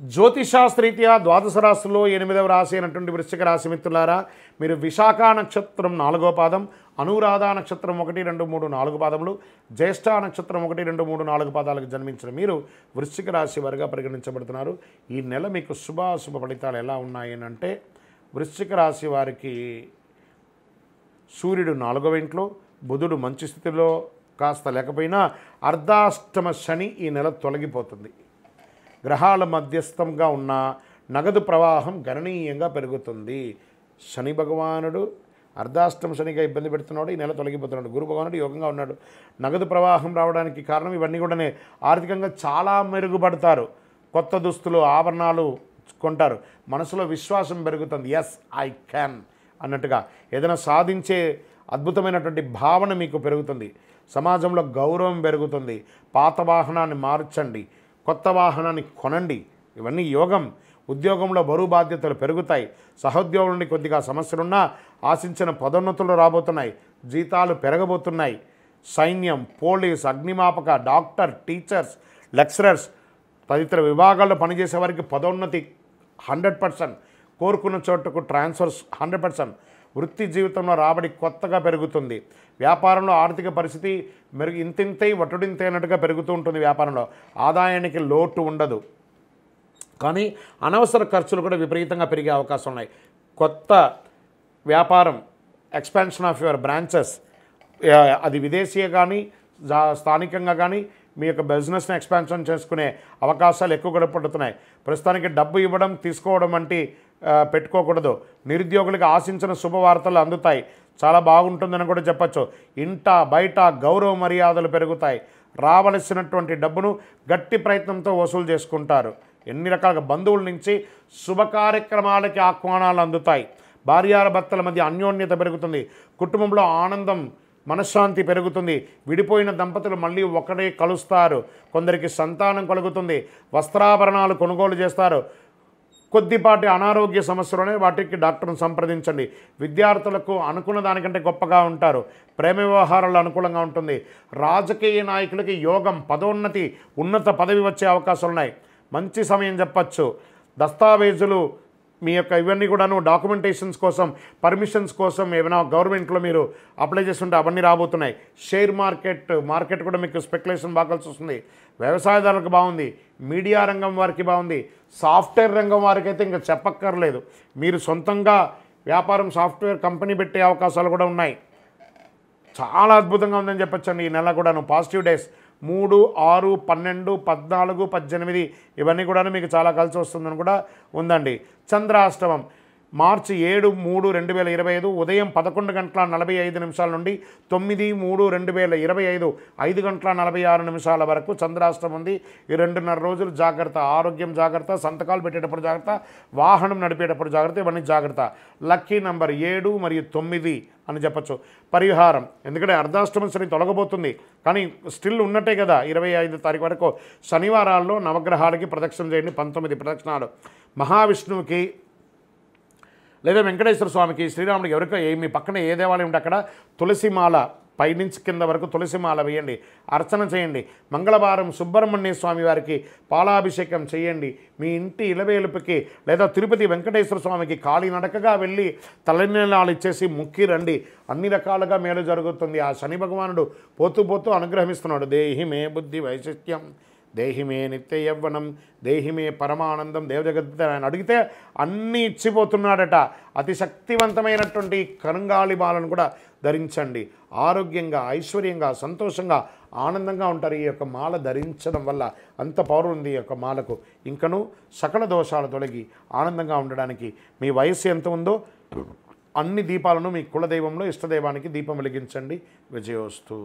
జ్యోతిషాస్త్రీత్యా ద్వాదశ రాశుల్లో 8వ రాశి అయినటువంటి వృశ్చిక రాశి మిత్రులారా, మీరు విశాఖ నక్షత్రం 4వ పాదం, అనురాధ నక్షత్రం 1, 2, 3, 4 పాదములు, జ్యేష్ఠ నక్షత్రం 1, 2, 3, 4 పాదాలకు జన్మించిన మీరు వృశ్చిక రాశి వారిగా పరిగణించబడుతున్నారు. ఈ నెల మీకు శుభాశుభ ఫలితాలు ఎలా ఉన్నాయి అంటే, వృశ్చిక రాశి వారికి సూర్యుడు 4వ ఇంట్లో, బుధుడు మంచి స్థితిలో కాస్త లేకపోయినా అర్ధాష్టమ శని ఈ నెల తొలగిపోతుంది. గ్రహాల మధ్యస్థంగా ఉన్న నగదు ప్రవాహం గణనీయంగా పెరుగుతుంది. శని భగవానుడు అర్ధాష్టమ శనిగా ఇబ్బంది పెడుతున్నాడు, ఈ నెల తొలగిపోతున్నాడు. గురు భగవానుడు యోగంగా ఉన్నాడు. నగదు ప్రవాహం రావడానికి కారణం ఇవన్నీ కూడానే. ఆర్థికంగా చాలా మెరుగుపడతారు. కొత్త దుస్తులు, ఆభరణాలు కొంటారు. మనసులో విశ్వాసం పెరుగుతుంది. ఎస్ ఐ క్యాన్ అన్నట్టుగా ఏదైనా సాధించే అద్భుతమైనటువంటి భావన మీకు పెరుగుతుంది. సమాజంలో గౌరవం పెరుగుతుంది. పాత వాహనాన్ని మార్చండి, కొత్త వాహనాన్ని కొనండి. ఇవన్నీ యోగం. ఉద్యోగంలో బరువు బాధ్యతలు పెరుగుతాయి. సహోద్యోగుల నుండి కొద్దిగా సమస్యలున్నా ఆశించిన పదోన్నతులు రాబోతున్నాయి. జీతాలు పెరగబోతున్నాయి. సైన్యం, పోలీస్, అగ్నిమాపక, డాక్టర్, టీచర్స్, లెక్చరర్స్ తదితర విభాగాల్లో పనిచేసే వారికి పదోన్నతి 100%, కోరుకున్న చోటుకు ట్రాన్స్ఫర్స్ 100%. వృత్తి జీవితంలో రాబడి కొత్తగా పెరుగుతుంది. వ్యాపారంలో ఆర్థిక పరిస్థితి ఇంతింతై వటుడింతై అన్నట్టుగా పెరుగుతూ ఉంటుంది. వ్యాపారంలో ఆదాయానికి లోటు ఉండదు, కానీ అనవసర ఖర్చులు కూడా విపరీతంగా పెరిగే అవకాశం ఉన్నాయి. కొత్త వ్యాపారం, ఎక్స్పాన్షన్ ఆఫ్ యువర్ బ్రాంచెస్, అది విదేశీయ కానీ స్థానికంగా కానీ మీ యొక్క బిజినెస్ని ఎక్స్పాన్షన్ చేసుకునే అవకాశాలు ఎక్కువ గడపడుతున్నాయి. ప్రస్తుతానికి డబ్బు ఇవ్వడం, తీసుకోవడం వంటి పెట్టుకోకూడదు. నిరుద్యోగులకు ఆశించిన శుభవార్తలు అందుతాయి. చాలా బాగుంటుందని కూడా చెప్పచ్చు. ఇంట బయట గౌరవ మర్యాదలు పెరుగుతాయి. రావలసినటువంటి డబ్బును గట్టి ప్రయత్నంతో వసూలు చేసుకుంటారు. ఎన్ని రకాల బంధువుల నుంచి శుభ కార్యక్రమాలకి ఆహ్వానాలు అందుతాయి. భార్యాభర్తల మధ్య అన్యోన్యత పెరుగుతుంది. కుటుంబంలో ఆనందం, మనశ్శాంతి పెరుగుతుంది. విడిపోయిన దంపతులు మళ్ళీ ఒకడే కలుస్తారు. కొందరికి సంతానం కలుగుతుంది. వస్త్రాభరణాలు కొనుగోలు చేస్తారు. కొద్దిపాటి అనారోగ్య సమస్యలునే వాటికి డాక్టర్ను సంప్రదించండి. విద్యార్థులకు అనుకున్న దానికంటే గొప్పగా ఉంటారు. ప్రేమ వ్యవహారాలు అనుకూలంగా ఉంటుంది. రాజకీయ నాయకులకి యోగం, పదోన్నతి, ఉన్నత పదవి వచ్చే అవకాశాలు ఉన్నాయి. మంచి సమయం చెప్పచ్చు. దస్తావేజులు మీ యొక్క ఇవన్నీ కూడాను డాక్యుమెంటేషన్స్ కోసం, పర్మిషన్స్ కోసం ఏమైనా గవర్నమెంట్లో మీరు అప్లై చేస్తుంటే అవన్నీ రాబోతున్నాయి. షేర్ మార్కెట్ కూడా మీకు స్పెక్యులేషన్ బాగా కలిసి వస్తుంది. వ్యవసాయదారులకు బాగుంది. మీడియా రంగం వారికి బాగుంది. సాఫ్ట్వేర్ రంగం వారికి అయితే ఇంకా చెప్పక్కర్లేదు. మీరు సొంతంగా వ్యాపారం, సాఫ్ట్వేర్ కంపెనీ పెట్టే అవకాశాలు కూడా ఉన్నాయి. చాలా అద్భుతంగా ఉందని చెప్పొచ్చండి. ఈ నెల కూడాను పాజిటివ్ డేస్ 3, 6, 12, 14, 18 ఇవన్నీ కూడా మీకు చాలా కలిసి వస్తుందని కూడా ఉందండి. చంద్రాష్టమం మార్చి 7, 3, 2025 ఉదయం 11:45 నుండి 9, 3, 2025 5:46 వరకు చంద్రాష్టమం ఉంది. ఈ 2.5 రోజులు జాగ్రత్త. ఆరోగ్యం జాగ్రత్త, సంతకాలు పెట్టేటప్పుడు జాగ్రత్త, వాహనం నడిపేటప్పుడు జాగ్రత్త, ఇవన్నీ జాగ్రత్త. లక్కీ నంబర్ 7 మరియు 9 అని చెప్పచ్చు. పరిహారం, ఎందుకంటే అర్ధాష్టమ శని తొలగబోతుంది, కానీ స్టిల్ ఉన్నట్టే కదా 25 తారీఖు వరకు. శనివారాల్లో నవగ్రహాలకి ప్రదక్షిణ చేయండి, 19 ప్రదక్షిణాలు. మహావిష్ణువుకి లేదా వెంకటేశ్వర స్వామికి, శ్రీరాముడికి, ఎవరికో మీ పక్కన ఏ దేవాలయం ఉంటే అక్కడ తులసిమాల పైనుంచి కింద వరకు తులసిమాల వేయండి, అర్చన చేయండి. మంగళవారం సుబ్రహ్మణ్య స్వామి వారికి పాలాభిషేకం చేయండి. మీ ఇంటి ఇలవేలుపుకి లేదా తిరుపతి వెంకటేశ్వర స్వామికి కాలినడకగా వెళ్ళి తలనీలాలు ఇచ్చేసి ముక్కి రండి. అన్ని రకాలుగా మేలు జరుగుతుంది. ఆ శని భగవానుడు పోతూ పోతూ అనుగ్రహిస్తున్నాడు. దేహి మే బుద్ధి వైశిష్ట్యం, దేహిమే నిత్య యవ్వనం, దేహిమే పరమానందం, దేవజగత్ ఆయన అడిగితే అన్నీ ఇచ్చిపోతున్నాడట. అతి శక్తివంతమైనటువంటి కరుంగాళి మాలను కూడా ధరించండి. ఆరోగ్యంగా, ఐశ్వర్యంగా, సంతోషంగా, ఆనందంగా ఉంటారు. ఈ యొక్క మాల ధరించడం వల్ల అంత పవర్ ఉంది ఈ యొక్క మాలకు. ఇంకను సకల దోషాలు తొలగి ఆనందంగా ఉండడానికి మీ వయస్సు ఎంత ఉందో అన్ని దీపాలను మీ కులదైవంలో ఇష్టదైవానికి దీపం వెలిగించండి. విజయోస్తు.